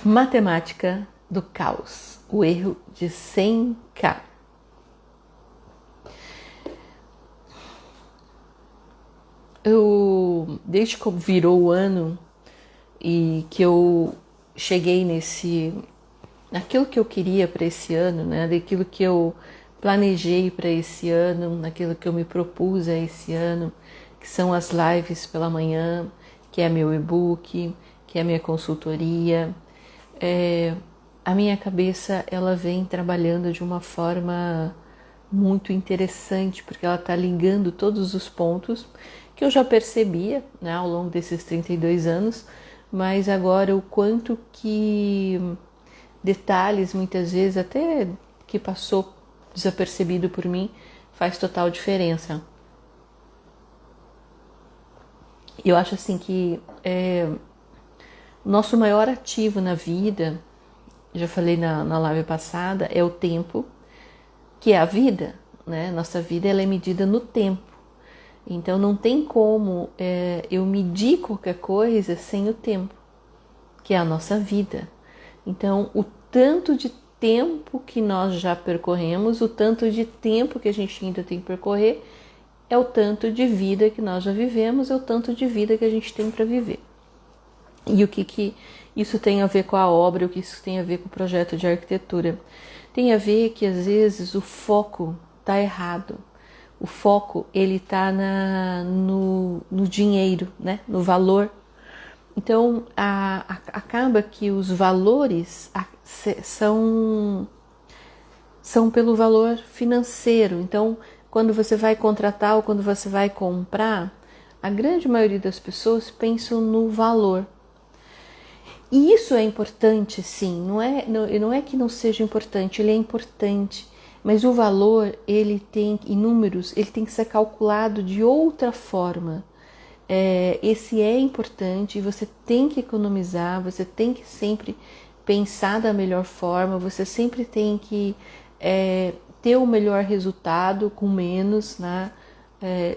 Matemática do caos, o erro de 100K. Desde que virou o ano e que eu cheguei naquilo que eu queria para esse ano, né? Daquilo que eu planejei para esse ano, naquilo que eu me propus a esse ano, que são as lives pela manhã, que é meu e-book, que é a minha consultoria. A minha cabeça ela vem trabalhando de uma forma muito interessante, porque ela está ligando todos os pontos que eu já percebia, né, ao longo desses 32 anos, mas agora o quanto que detalhes, muitas vezes até que passou desapercebido por mim, faz total diferença. Eu acho assim que o nosso maior ativo na vida, já falei na live passada, é o tempo, que é a vida, né? Nossa vida ela é medida no tempo. Então não tem como eu medir qualquer coisa sem o tempo, que é a nossa vida. Então o tanto de tempo que nós já percorremos, o tanto de tempo que a gente ainda tem que percorrer, é o tanto de vida que nós já vivemos, é o tanto de vida que a gente tem para viver. E o que isso tem a ver com a obra, o que isso tem a ver com o projeto de arquitetura? Tem a ver que às vezes o foco está errado. O foco ele está no dinheiro, né? No valor. Então acaba que os valores são pelo valor financeiro. Então quando você vai contratar ou quando você vai comprar, a grande maioria das pessoas pensam no valor. E isso é importante, sim, não é que não seja importante, ele é importante, mas o valor, ele tem, em números, ele tem que ser calculado de outra forma. Esse é importante, você tem que economizar, você tem que sempre pensar da melhor forma, você sempre tem que ter o melhor resultado com menos, né?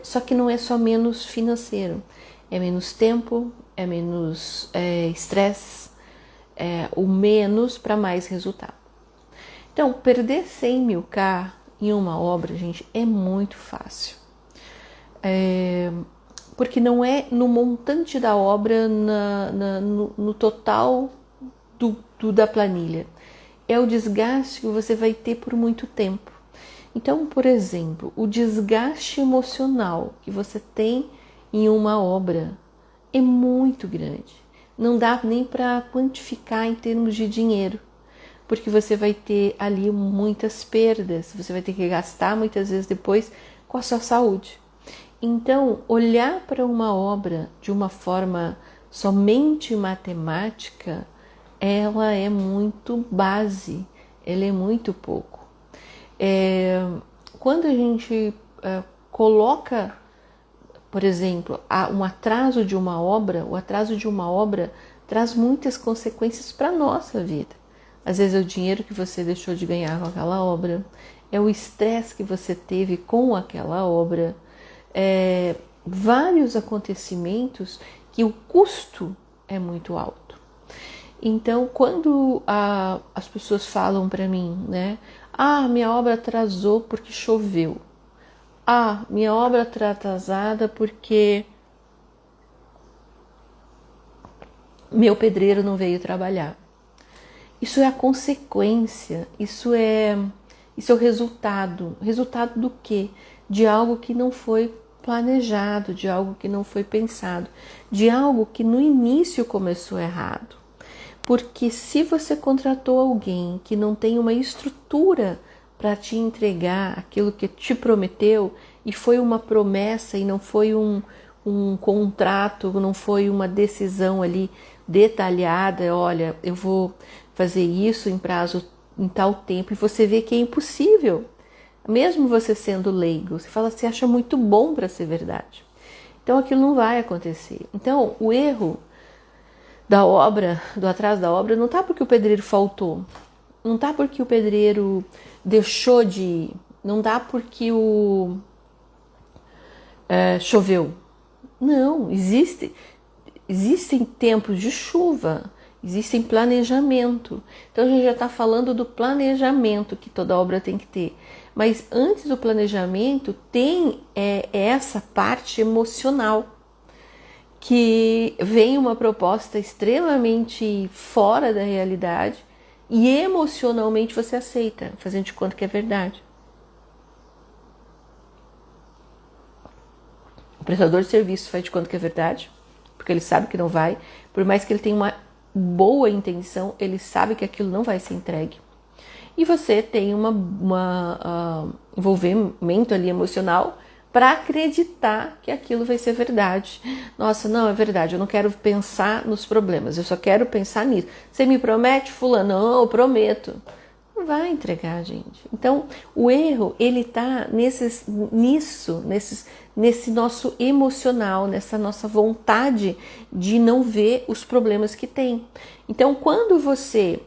Só que não é só menos financeiro, é menos tempo, é menos estresse, o menos para mais resultado. Então, perder 100 mil K em uma obra, gente, é muito fácil. Porque não é no montante da obra, no total da planilha. É o desgaste que você vai ter por muito tempo. Então, por exemplo, o desgaste emocional que você tem em uma obra é muito grande. Não dá nem para quantificar em termos de dinheiro, porque você vai ter ali muitas perdas, você vai ter que gastar muitas vezes depois com a sua saúde. Então, olhar para uma obra de uma forma somente matemática, ela é muito base, ela é muito pouco. Quando a gente coloca, por exemplo, um atraso de uma obra, o atraso de uma obra traz muitas consequências para a nossa vida. Às vezes é o dinheiro que você deixou de ganhar com aquela obra, é o estresse que você teve com aquela obra, vários acontecimentos que o custo é muito alto. Então, quando as pessoas falam para mim, né? Minha obra atrasou porque choveu. Minha obra está atrasada porque meu pedreiro não veio trabalhar. Isso é a consequência, isso é o resultado. Resultado do quê? De algo que não foi planejado, de algo que não foi pensado, de algo que no início começou errado. Porque se você contratou alguém que não tem uma estrutura para te entregar aquilo que te prometeu, e foi uma promessa e não foi um contrato, não foi uma decisão ali detalhada, olha, eu vou fazer isso em prazo em tal tempo, e você vê que é impossível, mesmo você sendo leigo, você fala, você acha muito bom para ser verdade. Então aquilo não vai acontecer. Então o erro da obra, do atraso da obra, não está porque o pedreiro faltou, não está porque o pedreiro deixou de ir, não dá porque choveu. Não, existem tempos de chuva, Existem planejamento. Então a gente já está falando do planejamento que toda obra tem que ter. Mas antes do planejamento tem essa parte emocional, que vem uma proposta extremamente fora da realidade e emocionalmente você aceita, fazendo de conta que é verdade. O prestador de serviço faz de conta que é verdade, porque ele sabe que não vai, por mais que ele tenha uma boa intenção, ele sabe que aquilo não vai ser entregue. E você tem envolvimento ali emocional para acreditar que aquilo vai ser verdade. Nossa, não, é verdade, eu não quero pensar nos problemas, eu só quero pensar nisso. Você me promete, fulano? Não, eu prometo. Não vai entregar, gente. Então, o erro, ele tá nesse nosso emocional, nessa nossa vontade de não ver os problemas que tem. Então, quando você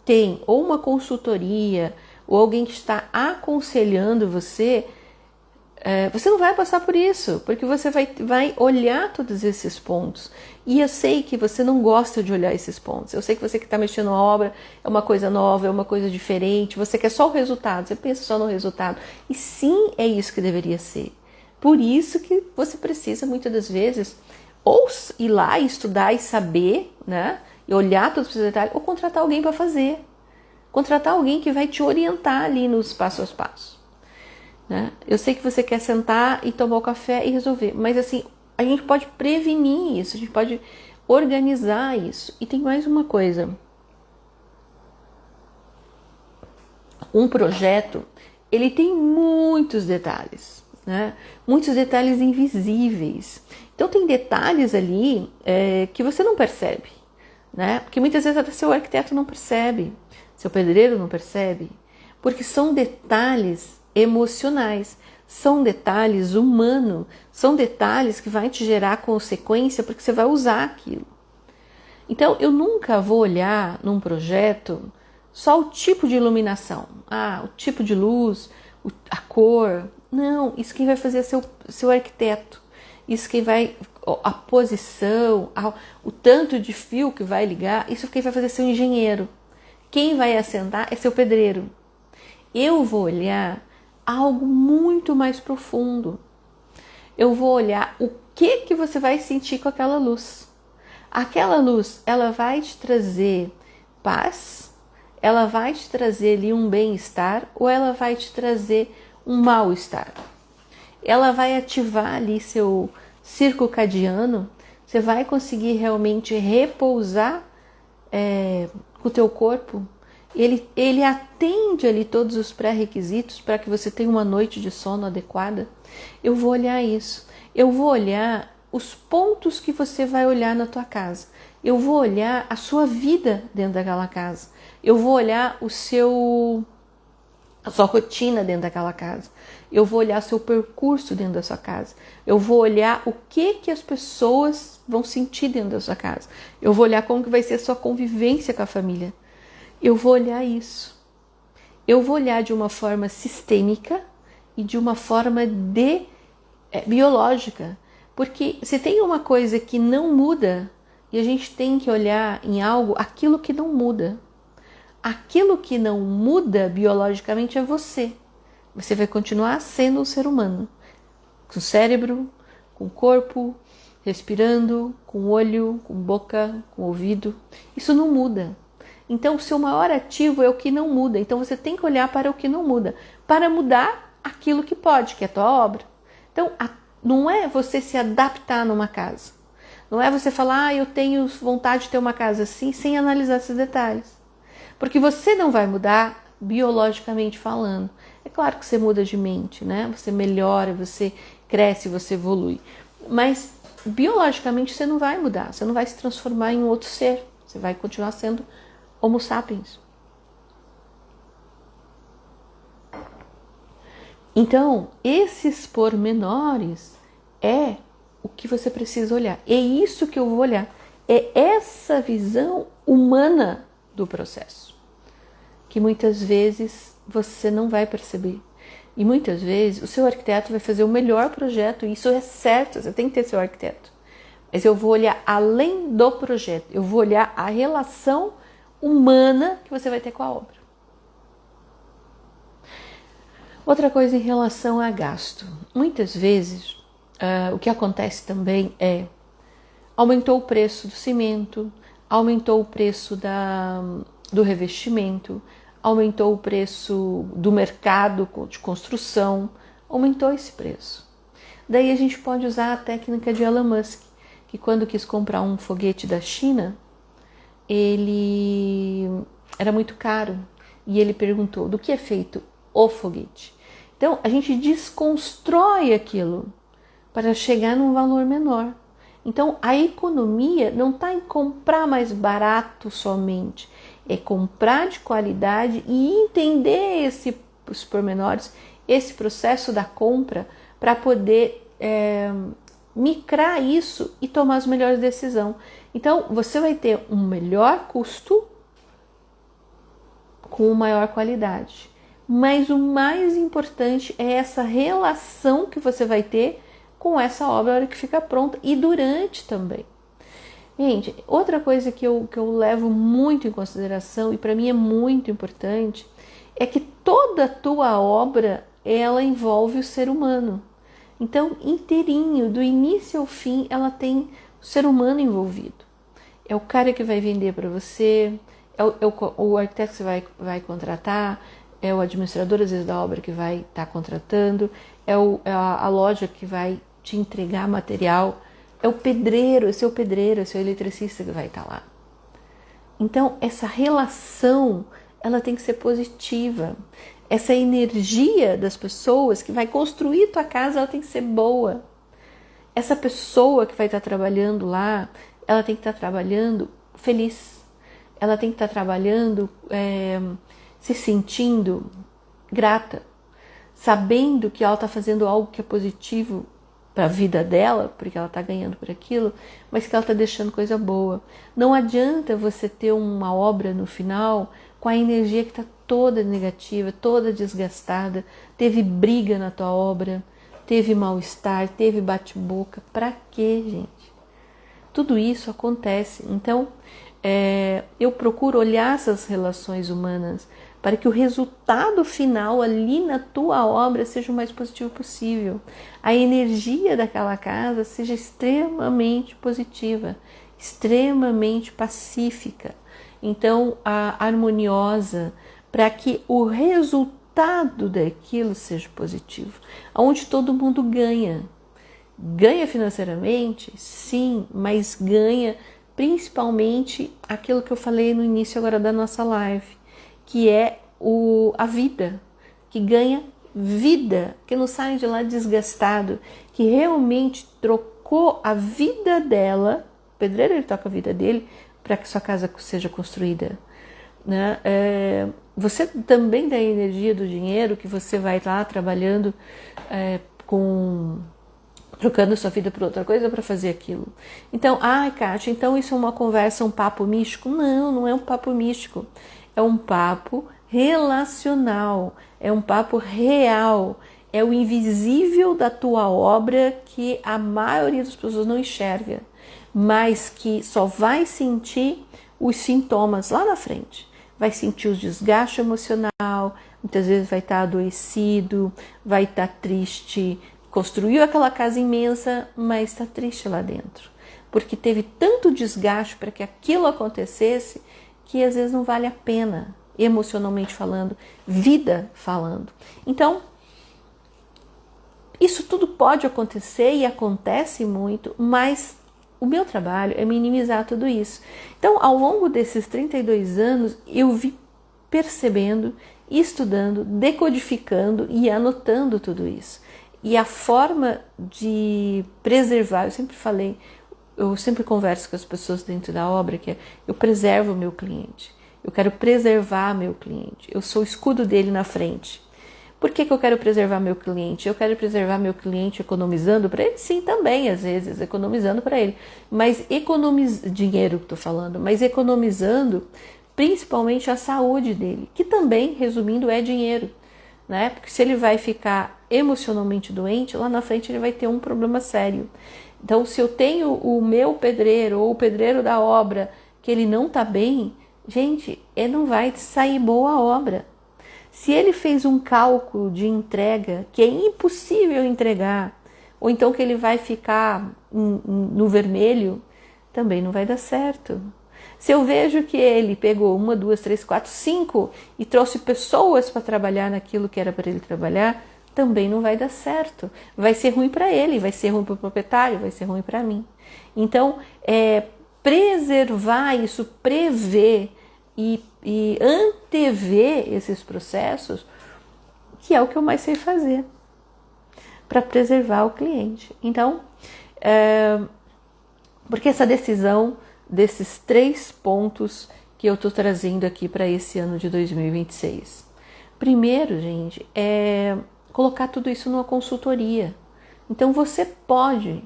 tem ou uma consultoria ou alguém que está aconselhando você, você não vai passar por isso, porque você vai olhar todos esses pontos. E eu sei que você não gosta de olhar esses pontos. Eu sei que você que está mexendo na obra é uma coisa nova, é uma coisa diferente. Você quer só o resultado, você pensa só no resultado. E sim, é isso que deveria ser. Por isso que você precisa, muitas das vezes, ou ir lá e estudar e saber, né? E olhar todos os detalhes, ou contratar alguém para fazer. Contratar alguém que vai te orientar ali nos passo a passo. Né? Eu sei que você quer sentar e tomar o café e resolver, mas assim, a gente pode prevenir isso, a gente pode organizar isso. E tem mais uma coisa. Um projeto, ele tem muitos detalhes, né? Muitos detalhes invisíveis. Então tem detalhes ali que você não percebe, né? Porque muitas vezes até seu arquiteto não percebe, seu pedreiro não percebe, porque são detalhes emocionais, são detalhes humanos, são detalhes que vai te gerar consequência porque você vai usar aquilo. Então eu nunca vou olhar num projeto só o tipo de iluminação, o tipo de luz, a cor. Não, isso quem vai fazer é seu arquiteto. Isso quem vai, a posição, o tanto de fio que vai ligar, isso quem vai fazer é seu engenheiro. Quem vai assentar é seu pedreiro. Eu vou olhar algo muito mais profundo. Eu vou olhar o que você vai sentir com aquela luz. Aquela luz, ela vai te trazer paz, ela vai te trazer ali um bem-estar ou ela vai te trazer um mal-estar. Ela vai ativar ali seu circadiano, você vai conseguir realmente repousar com o teu corpo. Ele atende ali todos os pré-requisitos para que você tenha uma noite de sono adequada. Eu vou olhar isso. Eu vou olhar os pontos que você vai olhar na tua casa. Eu vou olhar a sua vida dentro daquela casa. Eu vou olhar a sua rotina dentro daquela casa. Eu vou olhar seu percurso dentro da sua casa. Eu vou olhar o que as pessoas vão sentir dentro da sua casa. Eu vou olhar como que vai ser a sua convivência com a família. Eu vou olhar isso. Eu vou olhar de uma forma sistêmica e de uma forma biológica. Porque se tem uma coisa que não muda, e a gente tem que olhar em algo, aquilo que não muda. Aquilo que não muda biologicamente é você. Você vai continuar sendo um ser humano. Com cérebro, com corpo, respirando, com olho, com boca, com ouvido. Isso não muda. Então, o seu maior ativo é o que não muda. Então, você tem que olhar para o que não muda, para mudar aquilo que pode, que é a tua obra. Então, não é você se adaptar numa casa. Não é você falar, eu tenho vontade de ter uma casa assim, sem analisar esses detalhes. Porque você não vai mudar biologicamente falando. É claro que você muda de mente, né? Você melhora, você cresce, você evolui. Mas, biologicamente, você não vai mudar. Você não vai se transformar em um outro ser. Você vai continuar sendo Homo sapiens. Então, esses pormenores é o que você precisa olhar. É isso que eu vou olhar. É essa visão humana do processo, que muitas vezes você não vai perceber. E muitas vezes o seu arquiteto vai fazer o melhor projeto, e isso é certo, você tem que ter seu arquiteto. mas eu vou olhar além do projeto, eu vou olhar a relação humana que você vai ter com a obra. Outra coisa em relação a gasto. Muitas vezes, o que acontece também é, aumentou o preço do cimento, aumentou o preço do revestimento, aumentou o preço do mercado de construção, aumentou esse preço. Daí a gente pode usar a técnica de Elon Musk, que quando quis comprar um foguete da China, ele era muito caro e ele perguntou do que é feito o foguete. Então a gente desconstrói aquilo para chegar num valor menor. Então a economia não está em comprar mais barato somente, é comprar de qualidade e entender os pormenores, esse processo da compra para poder micrar isso e tomar as melhores decisões. Então você vai ter um melhor custo com maior qualidade. Mas o mais importante é essa relação que você vai ter com essa obra na hora que fica pronta e durante também. Gente, outra coisa que eu levo muito em consideração e para mim é muito importante é que toda a tua obra ela envolve o ser humano. Então, inteirinho, do início ao fim, ela tem o ser humano envolvido. É o cara que vai vender para você, é o arquiteto que você vai contratar, é o administrador, às vezes, da obra que vai estar contratando, é a loja que vai te entregar material, é o pedreiro, esse é o eletricista que vai estar lá. Então, essa relação, ela tem que ser positiva. Essa energia das pessoas que vai construir tua casa, ela tem que ser boa. Essa pessoa que vai estar trabalhando lá, ela tem que estar trabalhando feliz. Ela tem que estar trabalhando se sentindo grata, sabendo que ela está fazendo algo que é positivo para a vida dela, porque ela está ganhando por aquilo, mas que ela está deixando coisa boa. Não adianta você ter uma obra no final com a energia que está toda negativa, toda desgastada, teve briga na tua obra, teve mal-estar, teve bate-boca. Para quê, gente? Tudo isso acontece. Então, eu procuro olhar essas relações humanas para que o resultado final ali na tua obra seja o mais positivo possível. A energia daquela casa seja extremamente positiva, extremamente pacífica, então harmoniosa, para que o resultado daquilo seja positivo, onde todo mundo ganha. Ganha financeiramente? Sim, mas ganha principalmente aquilo que eu falei no início agora da nossa live, que é a vida, que ganha vida, que não sai de lá desgastado, que realmente trocou a vida dela, o pedreiro ele toca a vida dele para que sua casa seja construída. Né? Você também dá a energia do dinheiro que você vai lá trabalhando trocando sua vida por outra coisa para fazer aquilo. Então, Kátia, então isso é uma conversa, um papo místico? Não, não é um papo místico. É um papo relacional, é um papo real, é o invisível da tua obra que a maioria das pessoas não enxerga, mas que só vai sentir os sintomas lá na frente. Vai sentir o desgaste emocional, muitas vezes vai estar adoecido, vai estar triste, construiu aquela casa imensa, mas está triste lá dentro, porque teve tanto desgaste para que aquilo acontecesse que às vezes não vale a pena, emocionalmente falando, vida falando. Então, isso tudo pode acontecer e acontece muito, mas o meu trabalho é minimizar tudo isso. Então, ao longo desses 32 anos, eu vi percebendo, estudando, decodificando e anotando tudo isso. E a forma de preservar, eu sempre converso com as pessoas dentro da obra, que é, eu preservo o meu cliente, eu quero preservar meu cliente, eu sou o escudo dele na frente. Por que eu quero preservar meu cliente? Eu quero preservar meu cliente economizando para ele? Sim, também, às vezes, economizando para ele. Mas dinheiro que estou falando, mas economizando principalmente a saúde dele, que também, resumindo, é dinheiro. Né? Porque se ele vai ficar emocionalmente doente, lá na frente ele vai ter um problema sério. Então, se eu tenho o meu pedreiro ou o pedreiro da obra que ele não está bem, gente, não vai sair boa a obra. Se ele fez um cálculo de entrega que é impossível entregar, ou então que ele vai ficar no vermelho, também não vai dar certo. Se eu vejo que ele pegou 1, 2, 3, 4, 5 e trouxe pessoas para trabalhar naquilo que era para ele trabalhar, também não vai dar certo. Vai ser ruim para ele, vai ser ruim para o proprietário, vai ser ruim para mim. Então, preservar isso, prever e antever esses processos, que é o que eu mais sei fazer para preservar o cliente. Então, porque essa decisão desses 3 pontos que eu estou trazendo aqui para esse ano de 2026. Primeiro, gente, é colocar tudo isso numa consultoria. Então, você pode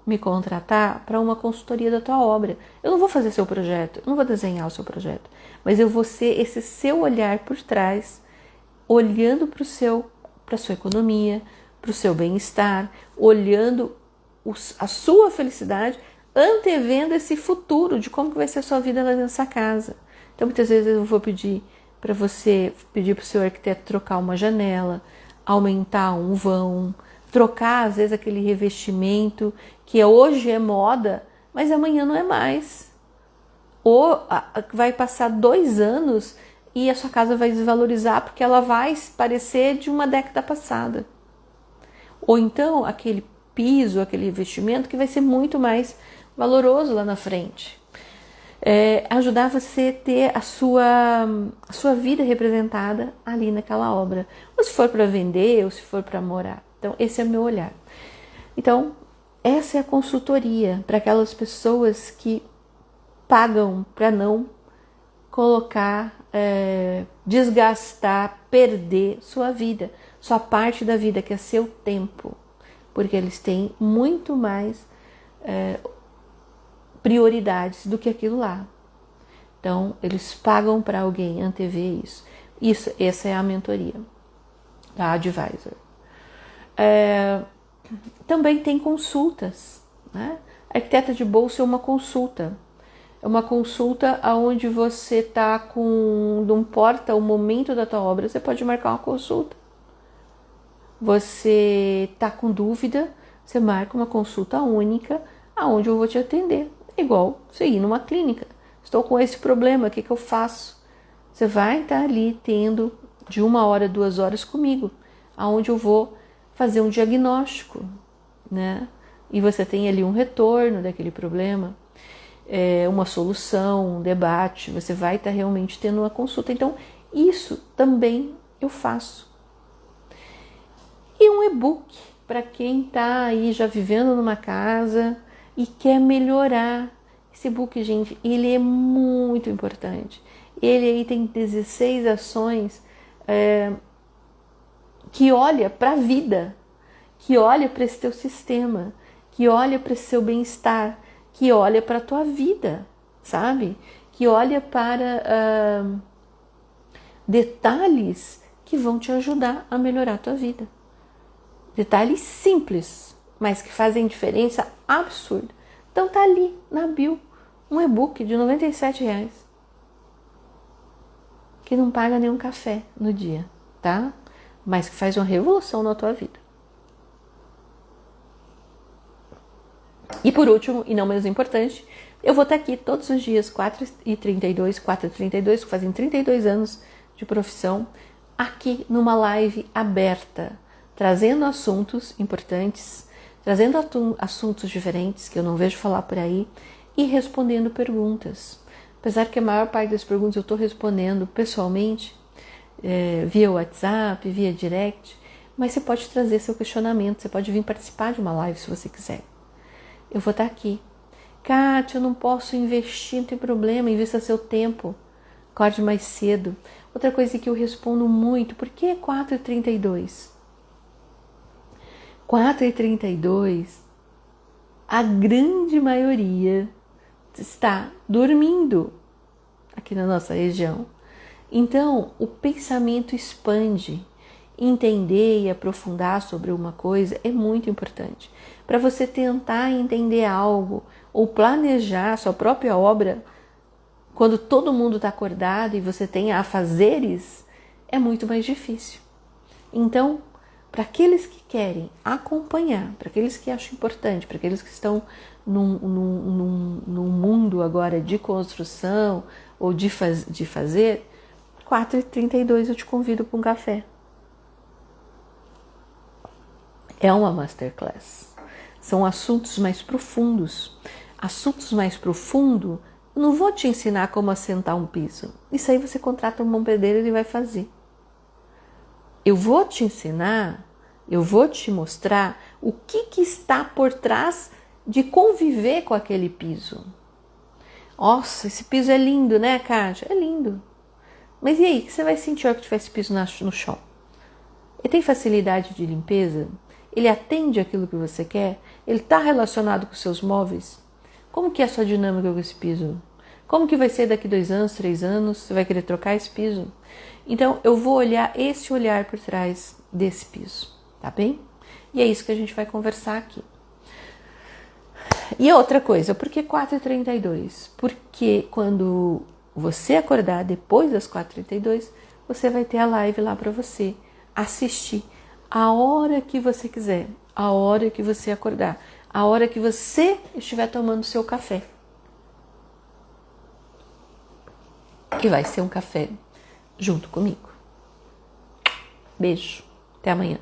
me contratar para uma consultoria da tua obra. Eu não vou fazer seu projeto, eu não vou desenhar o seu projeto, mas eu vou ser esse seu olhar por trás, olhando para a sua economia, para o seu bem-estar, olhando a sua felicidade, antevendo esse futuro de como que vai ser a sua vida lá nessa casa. Então, muitas vezes eu vou pedir para você, pedir para o seu arquiteto trocar uma janela, aumentar um vão, trocar, às vezes, aquele revestimento que hoje é moda, mas amanhã não é mais. Ou vai passar 2 anos e a sua casa vai desvalorizar porque ela vai parecer de uma década passada. Ou então, aquele piso, aquele revestimento que vai ser muito mais valoroso lá na frente. Ajudar você a ter a sua vida representada ali naquela obra. Ou se for para vender, ou se for para morar. Então, esse é o meu olhar. Então, essa é a consultoria para aquelas pessoas que pagam para não colocar, desgastar, perder sua vida, sua parte da vida, que é seu tempo. Porque eles têm muito mais prioridades do que aquilo lá. Então, eles pagam para alguém antever isso. Essa é a mentoria da Advisor. Também tem consultas, né? Arquiteta de bolso é uma consulta. É uma consulta onde você está não importa o momento da tua obra, você pode marcar uma consulta. Você está com dúvida, você marca uma consulta única, aonde eu vou te atender. Igual você ir numa clínica. Estou com esse problema, o que eu faço? Você vai estar ali tendo de 1 hora, 2 horas comigo, aonde eu vou fazer um diagnóstico, né? E você tem ali um retorno daquele problema, uma solução, um debate. Você vai estar realmente tendo uma consulta. Então, isso também eu faço. E um e-book para quem está aí já vivendo numa casa e quer melhorar. Esse e-book, gente, ele é muito importante. Ele aí tem 16 ações que olha para a vida, que olha para esse teu sistema, que olha para esse seu bem-estar, que olha para a tua vida, sabe? Que olha para detalhes que vão te ajudar a melhorar a tua vida. Detalhes simples, mas que fazem diferença absurda. Então tá ali na bio um e-book de R$97, que não paga nenhum café no dia, tá? Mas que faz uma revolução na tua vida. E por último, e não menos importante, eu vou estar aqui todos os dias, 4h32, que fazem 32 anos de profissão, aqui numa live aberta, trazendo assuntos importantes, trazendo assuntos diferentes que eu não vejo falar por aí e respondendo perguntas. Apesar que a maior parte das perguntas eu estou respondendo pessoalmente, via WhatsApp, via direct, mas você pode trazer seu questionamento, você pode vir participar de uma live se você quiser. Eu vou estar aqui. Kátia, eu não posso investir, não tem problema, invista seu tempo. Acorde mais cedo. Outra coisa que eu respondo muito, por que 4h32? 4h32, a grande maioria está dormindo aqui na nossa região. Então, o pensamento expande. Entender e aprofundar sobre uma coisa é muito importante. para você tentar entender algo ou planejar a sua própria obra quando todo mundo está acordado e você tem afazeres, é muito mais difícil. Então, para aqueles que querem acompanhar, para aqueles que acham importante, para aqueles que estão num mundo agora de construção ou de fazer, 4h32 eu te convido para um café. É uma masterclass. São assuntos mais profundos. Assuntos mais profundos, eu não vou te ensinar como assentar um piso. Isso aí você contrata um bom pedreiro e ele vai fazer. Eu vou te ensinar, eu vou te mostrar o que está por trás de conviver com aquele piso. Nossa, esse piso é lindo, né, Kátia? É lindo. Mas e aí, o que você vai sentir a hora que tiver esse piso no chão? Ele tem facilidade de limpeza? Ele atende aquilo que você quer? Ele está relacionado com os seus móveis? Como que é a sua dinâmica com esse piso? Como que vai ser daqui 2 anos, 3 anos? Você vai querer trocar esse piso? Então, eu vou olhar esse olhar por trás desse piso, tá bem? E é isso que a gente vai conversar aqui. E outra coisa, por que 4h32? Porque quando você acordar depois das 4h32, você vai ter a live lá para você assistir a hora que você quiser, a hora que você acordar, a hora que você estiver tomando seu café. Que vai ser um café junto comigo. Beijo, até amanhã.